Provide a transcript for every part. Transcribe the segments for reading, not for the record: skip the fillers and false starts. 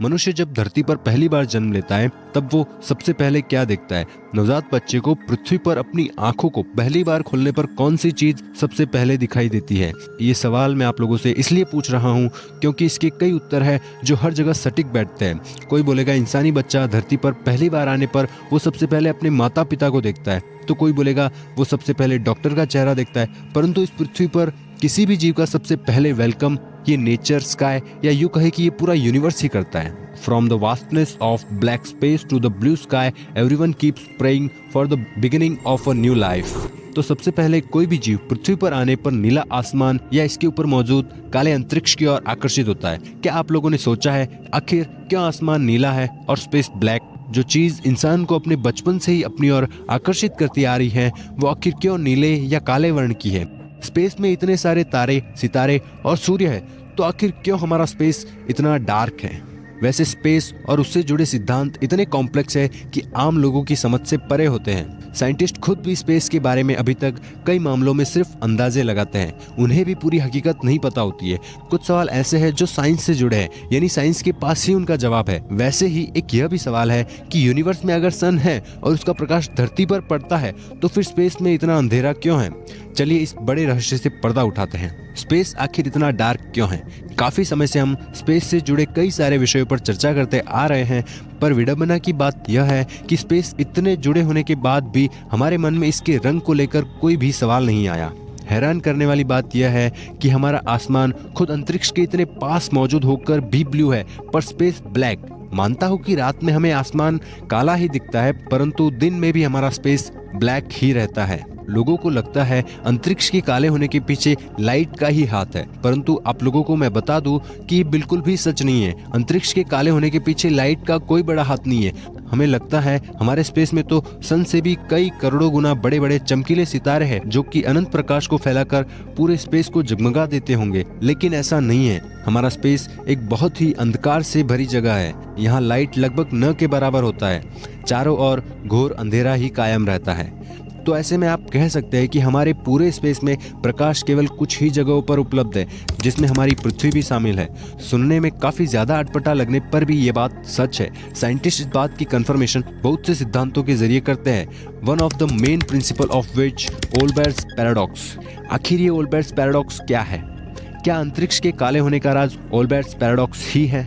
मनुष्य जब धरती पर पहली बार जन्म लेता है तब वो सबसे पहले क्या देखता है? नवजात बच्चे को पृथ्वी पर अपनी आंखों को पहली बार खोलने पर कौन सी चीज सबसे पहले दिखाई देती है? ये सवाल मैं आप लोगों से इसलिए पूछ रहा हूँ क्योंकि इसके कई उत्तर है जो हर जगह सटीक बैठते हैं। कोई बोलेगा इंसानी बच्चा धरती पर पहली बार आने पर वो सबसे पहले अपने माता पिता को देखता है, तो कोई बोलेगा वो सबसे पहले डॉक्टर का चेहरा देखता है। परंतु इस पृथ्वी पर किसी भी जीव का सबसे पहले वेलकम ये नेचर, स्काई या यूं कहे कि ये पूरा यूनिवर्स ही करता है। From the vastness of black space to the blue sky, everyone keeps praying for the beginning of a new life. तो सबसे पहले कोई भी जीव पृथ्वी पर आने पर नीला आसमान या इसके ऊपर मौजूद काले अंतरिक्ष की ओर आकर्षित होता है। क्या आप लोगों ने सोचा है आखिर क्यों आसमान नीला है और स्पेस ब्लैक? जो चीज इंसान को अपने बचपन से ही अपनी ओर आकर्षित करती आ रही है वो आखिर क्यों नीले या काले वर्ण की है? स्पेस में इतने सारे तारे, सितारे और सूर्य है, तो आखिर क्यों हमारा स्पेस इतना डार्क है? वैसे स्पेस और उससे जुड़े सिद्धांत इतने कॉम्प्लेक्स है कि आम लोगों की समझ से परे होते हैं। साइंटिस्ट खुद भी स्पेस के बारे में अभी तक कई मामलों में सिर्फ अंदाजे लगाते हैं, उन्हें भी पूरी हकीकत नहीं पता होती है। कुछ सवाल ऐसे हैं जो साइंस से जुड़े हैं, यानी साइंस के पास ही उनका जवाब है। वैसे ही एक यह भी सवाल है कि यूनिवर्स में अगर सन है और उसका प्रकाश धरती पर पड़ता है तो फिर स्पेस में इतना अंधेरा क्यों है? चलिए इस बड़े रहस्य से पर्दा उठाते हैं। स्पेस आखिर इतना डार्क क्यों है? काफी समय से हम स्पेस से जुड़े कई सारे विषयों पर चर्चा करते आ रहे हैं, पर विडंबना की बात यह है कि स्पेस इतने जुड़े होने के बाद भी हमारे मन में इसके रंग को लेकर कोई भी सवाल नहीं आया। हैरान करने वाली बात यह है कि हमारा आसमान खुद अंतरिक्ष के इतने पास मौजूद होकर भी ब्लू है, पर स्पेस ब्लैक। मानता हूँ कि रात में हमें आसमान काला ही दिखता है, परंतु दिन में भी हमारा स्पेस ब्लैक ही रहता है। लोगों को लगता है अंतरिक्ष के काले होने के पीछे लाइट का ही हाथ है, परंतु आप लोगों को मैं बता दूं कि ये बिल्कुल भी सच नहीं है। अंतरिक्ष के काले होने के पीछे लाइट का कोई बड़ा हाथ नहीं है। हमें लगता है हमारे स्पेस में तो सन से भी कई करोड़ों गुना बड़े बड़े चमकीले सितारे हैं जो कि अनंत प्रकाश को फैलाकर पूरे स्पेस को जगमगा देते होंगे, लेकिन ऐसा नहीं है। हमारा स्पेस एक बहुत ही अंधकार से भरी जगह है। यहाँ लाइट लगभग न के बराबर होता है, चारों ओर घोर अंधेरा ही कायम रहता है। तो ऐसे में आप कह सकते हैं कि हमारे पूरे स्पेस में प्रकाश केवल कुछ ही जगहों पर उपलब्ध है, जिसमें हमारी पृथ्वी भी शामिल है। सुनने में काफी ज्यादा अटपटा लगने पर भी ये बात सच है। साइंटिस्ट इस बात की कंफर्मेशन बहुत से सिद्धांतों के जरिए करते हैं। One of the main principle of which Olbers paradox. आखिर ये ओल्बर्ट्स पैराडॉक्स क्या है? क्या अंतरिक्ष के काले होने का राज ओल्बर्ट्स पैराडॉक्स ही है?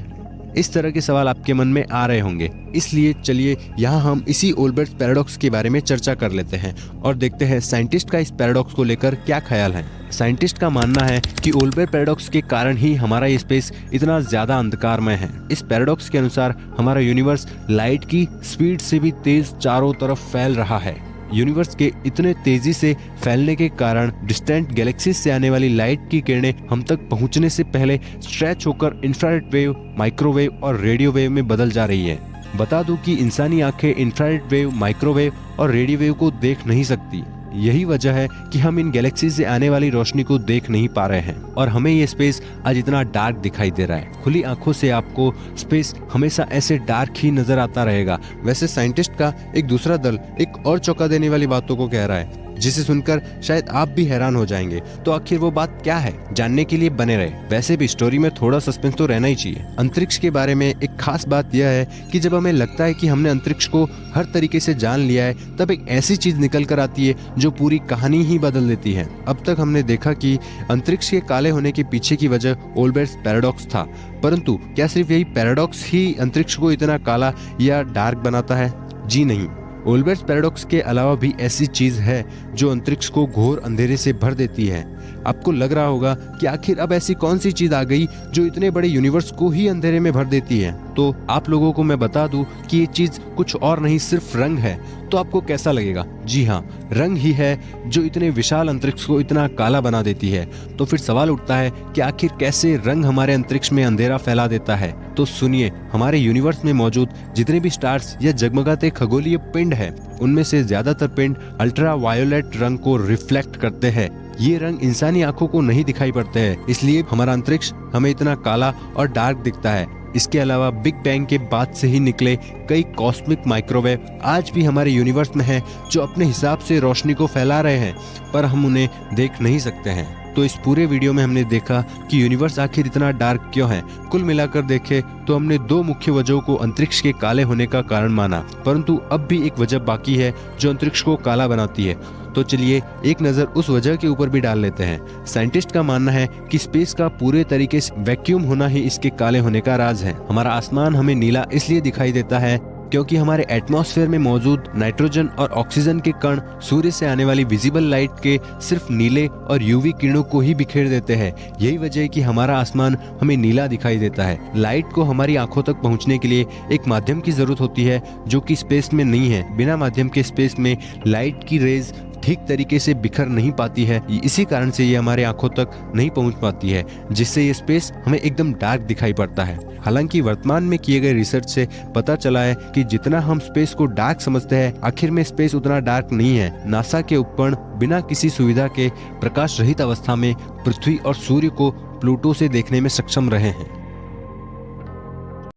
इस तरह के सवाल आपके मन में आ रहे होंगे, इसलिए चलिए यहाँ हम इसी ओल्बर्ट्स पैराडॉक्स के बारे में चर्चा कर लेते हैं और देखते हैं साइंटिस्ट का इस पैराडॉक्स को लेकर क्या ख्याल है। साइंटिस्ट का मानना है कि ओल्बर्ट पैराडॉक्स के कारण ही हमारा ये स्पेस इतना ज्यादा अंधकारमय है। इस पैराडॉक्स के अनुसार हमारा यूनिवर्स लाइट की स्पीड से भी तेज चारों तरफ फैल रहा है। यूनिवर्स के इतने तेजी से फैलने के कारण डिस्टेंट गैलेक्सीज से आने वाली लाइट की किरणें हम तक पहुंचने से पहले स्ट्रेच होकर इंफ्रारेड वेव, माइक्रोवेव और रेडियो वेव में बदल जा रही है। बता दूं कि इंसानी आंखें इंफ्रारेड वेव, माइक्रोवेव और रेडियो वेव को देख नहीं सकती। यही वजह है कि हम इन गैलेक्सी से आने वाली रोशनी को देख नहीं पा रहे हैं और हमें ये स्पेस आज इतना डार्क दिखाई दे रहा है। खुली आंखों से आपको स्पेस हमेशा ऐसे डार्क ही नजर आता रहेगा। वैसे साइंटिस्ट का एक दूसरा दल एक और चौंका देने वाली बातों को कह रहा है, जिसे सुनकर शायद आप भी हैरान हो जाएंगे। तो आखिर वो बात क्या है, जानने के लिए बने रहे। वैसे भी स्टोरी में थोड़ा सस्पेंस तो रहना ही चाहिए। अंतरिक्ष के बारे में एक खास बात यह है कि जब हमें लगता है कि हमने अंतरिक्ष को हर तरीके से जान लिया है, तब एक ऐसी चीज निकल कर आती है जो पूरी कहानी ही बदल देती है। अब तक हमने देखा कि अंतरिक्ष के काले होने के पीछे की वजह ओल्बर्ट्स पैराडॉक्स था, परंतु क्या सिर्फ यही पैराडॉक्स ही अंतरिक्ष को इतना काला या डार्क बनाता है? जी नहीं। ओल्बर्ट्स पैराडॉक्स के अलावा भी ऐसी चीज है जो अंतरिक्ष को घोर अंधेरे से भर देती है। आपको लग रहा होगा कि आखिर अब ऐसी कौन सी चीज आ गई जो इतने बड़े यूनिवर्स को ही अंधेरे में भर देती है। तो आप लोगों को मैं बता दूं कि ये चीज कुछ और नहीं, सिर्फ रंग है। तो आपको कैसा लगेगा? जी हाँ, रंग ही है जो इतने विशाल अंतरिक्ष को इतना काला बना देती है। तो फिर सवाल उठता है कि आखिर कैसे रंग हमारे अंतरिक्ष में अंधेरा फैला देता है। तो सुनिए, हमारे यूनिवर्स में मौजूद जितने भी स्टार्स या जगमगाते खगोलीय पिंड है, उनमें से ज्यादातर पिंड अल्ट्रा वायोलेट रंग को रिफ्लेक्ट करते हैं। ये रंग इंसानी आंखों को नहीं दिखाई पड़ते हैं, इसलिए हमारा अंतरिक्ष हमें इतना काला और डार्क दिखता है। इसके अलावा बिग बैंग के बाद से ही निकले कई कॉस्मिक माइक्रोवेव आज भी हमारे यूनिवर्स में हैं, जो अपने हिसाब से रोशनी को फैला रहे हैं, पर हम उन्हें देख नहीं सकते हैं। तो इस पूरे वीडियो में हमने देखा कि यूनिवर्स आखिर इतना डार्क क्यों है। कुल मिलाकर देखें तो हमने दो मुख्य वजहों को अंतरिक्ष के काले होने का कारण माना, परंतु अब भी एक वजह बाकी है जो अंतरिक्ष को काला बनाती है। तो चलिए एक नज़र उस वजह के ऊपर भी डाल लेते हैं। साइंटिस्ट का मानना है कि स्पेस का पूरे तरीके से वैक्यूम होना ही इसके काले होने का राज है। हमारा आसमान हमें नीला इसलिए दिखाई देता है क्योंकि हमारे एटमॉस्फेयर में मौजूद नाइट्रोजन और ऑक्सीजन के कण सूर्य से आने वाली विजिबल लाइट के सिर्फ नीले और यूवी किरणों को ही बिखेर देते हैं। यही वजह है कि हमारा आसमान हमें नीला दिखाई देता है। लाइट को हमारी आंखों तक पहुंचने के लिए एक माध्यम की जरूरत होती है जो कि स्पेस में नहीं है। बिना माध्यम के स्पेस में लाइट की रेज ठीक तरीके से बिखर नहीं पाती है। इसी कारण से ये हमारे आंखों तक नहीं पहुंच पाती है, जिससे ये स्पेस हमें एकदम डार्क दिखाई पड़ता है। हालांकि वर्तमान में किए गए रिसर्च से पता चला है कि जितना हम स्पेस को डार्क समझते हैं, आखिर में स्पेस उतना डार्क नहीं है। नासा के उपकरण बिना किसी सुविधा के प्रकाश रहित अवस्था में पृथ्वी और सूर्य को प्लूटो से देखने में सक्षम रहे हैं।